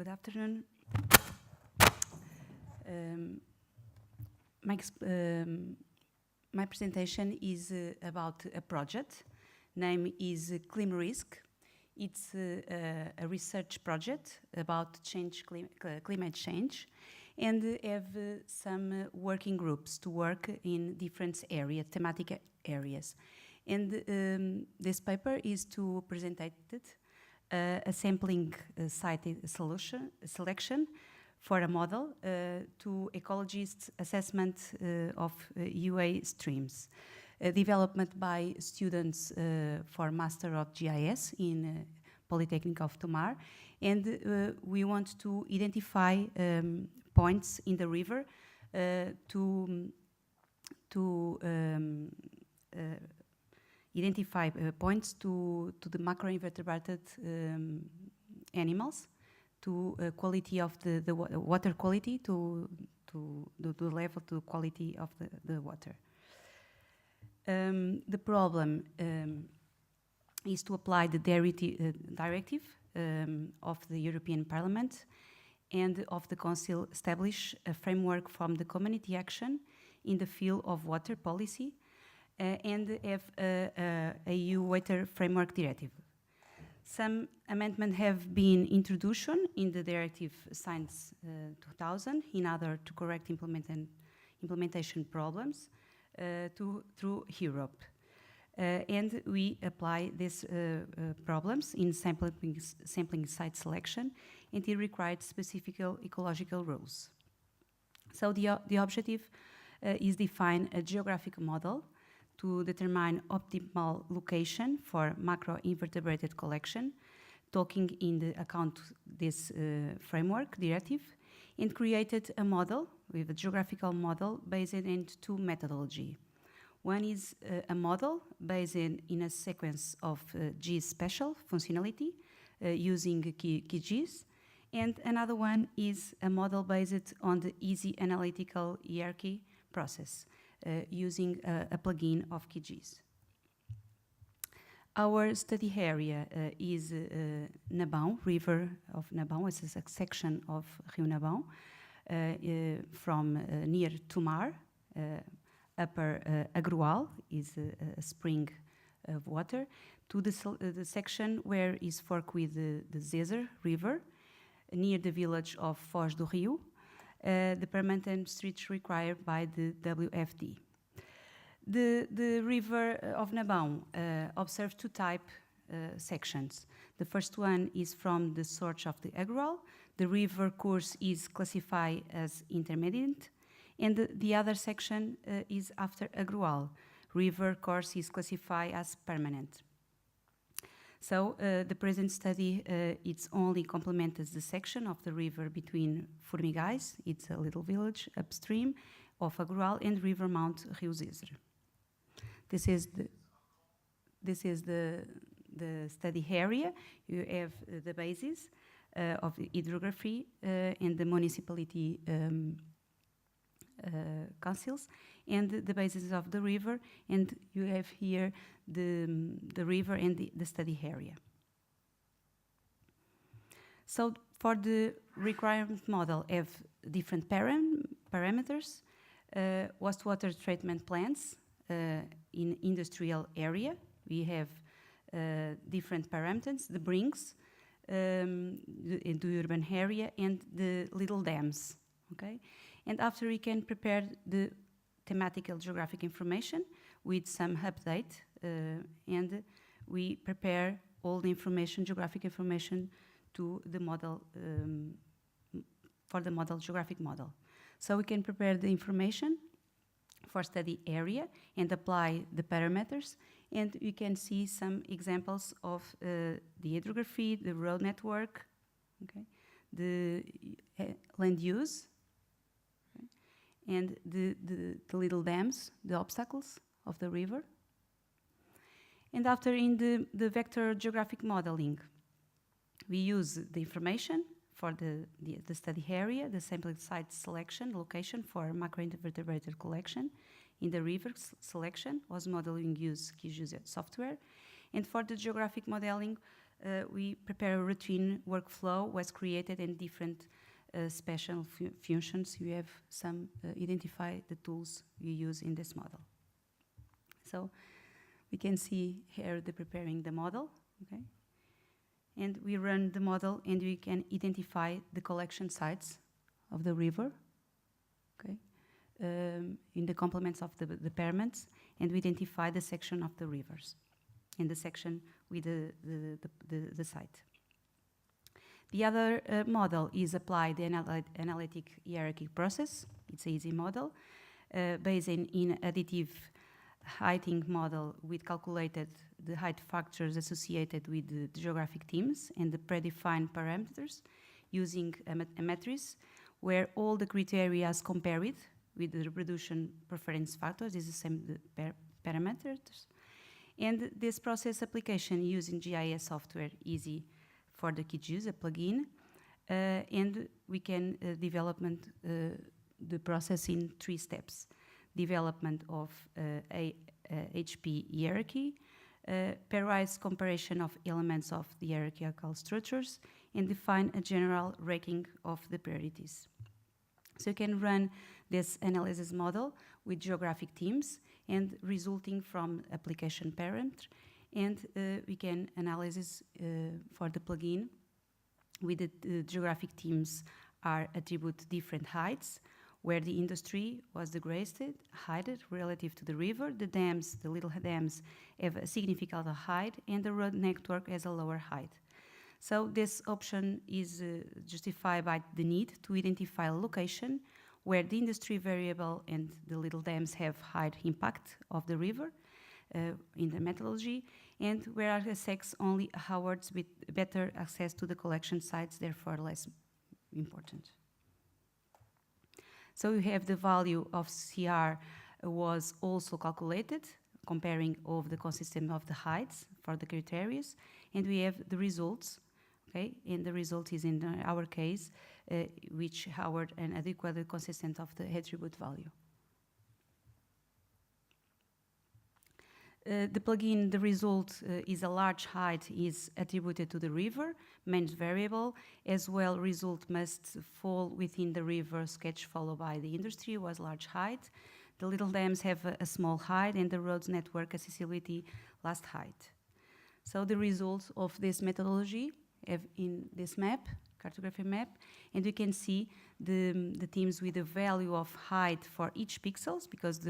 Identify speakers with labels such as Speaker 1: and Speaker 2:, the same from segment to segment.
Speaker 1: Good afternoon. My presentation is about a project. Name is ClimRisk. It's a research project about climate change, and have some working groups to work in different areas, thematic areas. And this paper is to present a sampling site selection for a model to ecologist assessment of UA streams. Development by students for Master of GIS in Polytechnic of Tomar. And we want to identify points in the river to identify points to the macroinvertebrated animals, to quality of the water quality, to the level, to quality of the water. The problem is to apply the directive of the European Parliament and of the Council establish a framework from the community action in the field of water policy and have a EU Water Framework Directive. Some amendments have been introduced in the directive since 2000 in order to correct implementation problems through Europe. And we apply these problems in sampling site selection, and it required specific ecological rules. So the objective is define a geographic model to determine optimal location for macro-invertebrated collection, taking in the account this framework directive, and created a model with a geographical model based in two methodology. One is a model based in a sequence of GIS special functionality using QGIS, and another one is a model based on the easy analytical hierarchy process using a plugin of QGIS. Our study area is Nabão, river of Nabão. It's a section of Rio Nabão from near Tomar. Upper Agrual is a spring of water, to the section where is fork with the Zezer River, near the village of Foz do Rio, the permanent streets required by the WFD. The river of Nabão observed two type sections. The first one is from the source of the Agrual. The river course is classified as intermediate, and the other section is after Agrual. River course is classified as permanent. So the present study, it's only complements the section of the river between Formigais, it's a little village upstream of Agrual, and river mount Rio Zezer. This is the study area. You have the basis of the hydrography and the municipality councils, and the basis of the river, and you have here the river and the study area. So for the requirement model have different parameters, wastewater treatment plants in industrial area. We have different parameters, the brings in the urban area, and the little dams, okay? And after we can prepare the thematical geographic information with some update, and we prepare all the information, geographic information, to the model, for the model, geographic model. So we can prepare the information for study area and apply the parameters, and we can see some examples of the hydrography, the road network, okay, the land use, and the little dams, the obstacles of the river. And after in the vector geographic modeling, we use the information for the study area, the sample site selection, location for macroinvertebrated collection, in the river selection, was modeling use QGIS software, and for the geographic modeling, we prepare a routine workflow was created and different special functions. You have some identify the tools you use in this model. So we can see here the preparing the model, okay? And we run the model and we can identify the collection sites of the river, okay? In the complements of the pyramids, and we identify the section of the rivers in the section with the site. The other model is applied the analytic hierarchy process. It's an easy model based in additive heighting model with calculated the height factors associated with the geographic themes and the predefined parameters using a matrix where all the criteria is compared with the reproduction preference factors. This is the same parameters. And this process application using GIS software easy for the kids use, a plugin, and we can development the process in 3 steps. Development of HP hierarchy, pairwise comparison of elements of the hierarchical structures, and define a general ranking of the priorities. So you can run this analysis model with geographic themes and resulting from application parent, and we can analysis for the plugin with the geographic themes are attribute different heights, where the industry was the greatest height relative to the river, the dams, the little dams have a significant height, and the road network has a lower height. So this option is justified by the need to identify a location where the industry variable and the little dams have high impact of the river in the methodology, and where are assets only howards with better access to the collection sites, therefore less important. So you have the value of CR was also calculated, comparing of the consistent of the heights for the criteria, and we have the results, okay? And the result is in our case, which Howard and adequately consistent of the attribute value. The plugin, the result is a large height is attributed to the river, main variable, as well result must fall within the river sketch followed by the industry was large height. The little dams have a small height and the roads network accessibility last height. So the results of this methodology have in this map, cartography map, and you can see the themes with the value of height for each pixels because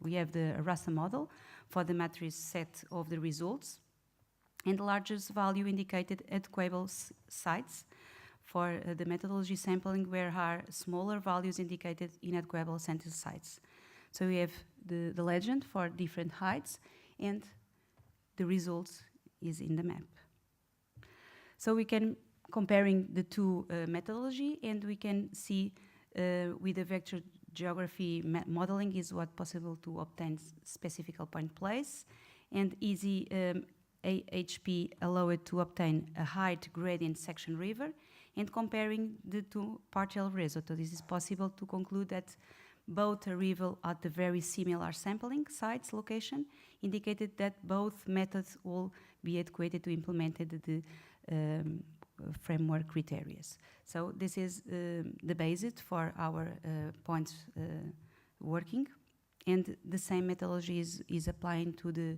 Speaker 1: we have the raster model for the matrix set of the results, and the largest value indicated at equable sites for the methodology sampling, where are smaller values indicated in equable sample sites. So we have the legend for different heights, and the results is in the map. So we can comparing the two methodology, and we can see with the vector geography modeling is what possible to obtain specific point place, and easy AHP allow it to obtain a height gradient section river, and comparing the two partial results. So this is possible to conclude that both a river at the very similar sampling sites location indicated that both methods will be adequate to implement the framework criteria. So this is the basis for our points working, and the same methodology is applying to the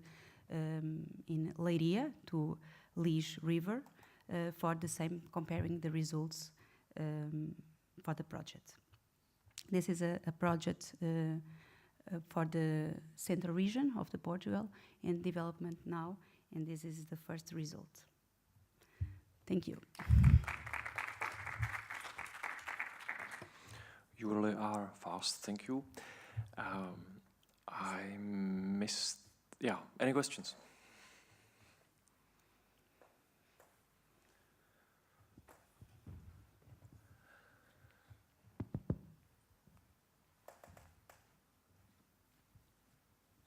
Speaker 1: in Leiria to Liege River for the same comparing the results for the project. This is a project for the central region of the Portugal in development now, and this is the first result. Thank you.
Speaker 2: You really are fast, thank you. I missed, yeah, any questions?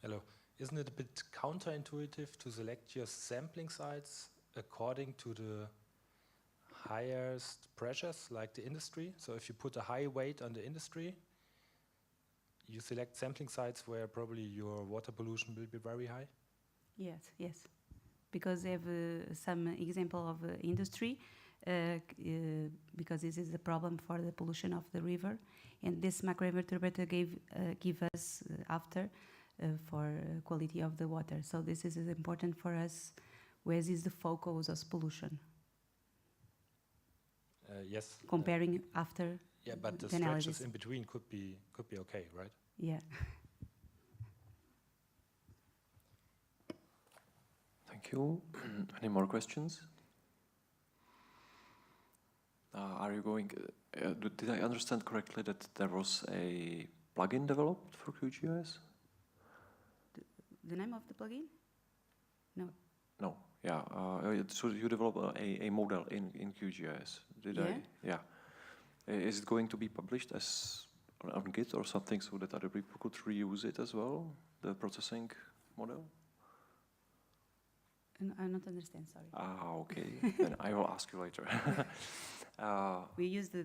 Speaker 3: Hello. Isn't it a bit counterintuitive to select your sampling sites according to the highest pressures, like the industry? So if you put a high weight on the industry, you select sampling sites where probably your water pollution will be very high?
Speaker 1: Yes, yes. because they have some example of industry, because this is a problem for the pollution of the river, and this macroinvertebrate give us after for quality of the water. So this is important for us. Where is the focus of pollution?
Speaker 3: Yes.
Speaker 1: Comparing after.
Speaker 3: Yeah, but the
Speaker 1: the analysis.
Speaker 3: stretches in between could be okay, right?
Speaker 1: Yeah.
Speaker 2: Thank you. Any more questions? Are you going? Did I understand correctly that there was a plugin developed for QGIS?
Speaker 1: The name of the plugin? No.
Speaker 2: No. Yeah. So you developed a model in QGIS. Did
Speaker 1: Yeah.
Speaker 2: I? Yeah. Is it going to be published as on Git or something so that other people could reuse it as well? The processing model?
Speaker 1: I don't understand. Sorry.
Speaker 2: Okay. Then I will ask you later.
Speaker 1: We use the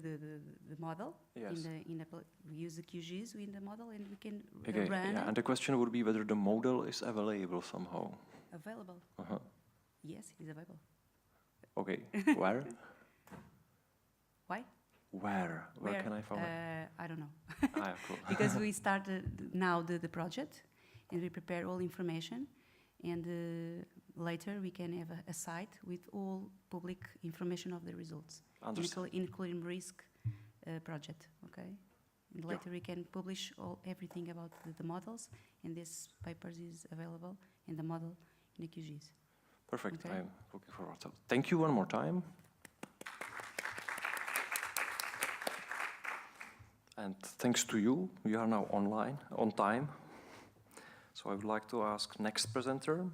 Speaker 1: model.
Speaker 2: Yes.
Speaker 1: We use the QGIS in the model, and we can
Speaker 2: Okay.
Speaker 1: run
Speaker 2: Yeah. And the question would be whether the model is available somehow.
Speaker 1: available.
Speaker 2: Uh-huh.
Speaker 1: Yes, it's available.
Speaker 2: Okay. Where?
Speaker 1: Why?
Speaker 2: Where can I find it?
Speaker 1: I don't know.
Speaker 2: Cool.
Speaker 1: Because we started now the project, and we prepare all information, and later we can have a site with all public information of the results,
Speaker 2: Understand.
Speaker 1: including risk project. Okay, and later we can publish everything about the models, and this papers is available in the model in the QGIS.
Speaker 2: Perfect.
Speaker 1: Okay.
Speaker 2: I'm looking forward to it. Thank you one more time. And thanks to you, we are now online, on time. So I would like to ask next presenter,